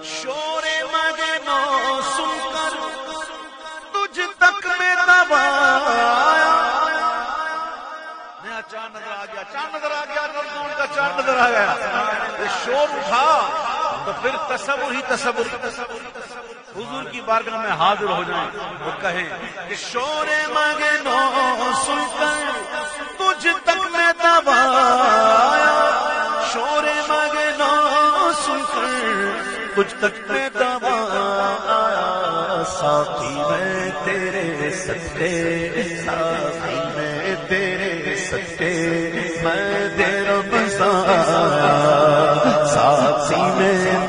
शोरे मगनो सुनकर तुझ तक में दबाया। नया चांद नजर आ गया, चांद नजर आ गया, रमजान का चांद नजर आ गया। ये शोर उठा तो फिर तसव्वुर ही तसव्वुर, हुजूर की बारगाह में हाजिर हो जाए और कहें कि शोरे मगनो सुनकर तुझ तक में दबाया, शोरे मगनो सुनकर तुझ तक में दबाया। साथी मैं तेरे सत्ते, साथी मैं तेरे सत्ते, मैं तेरा बसाया, साथी मैं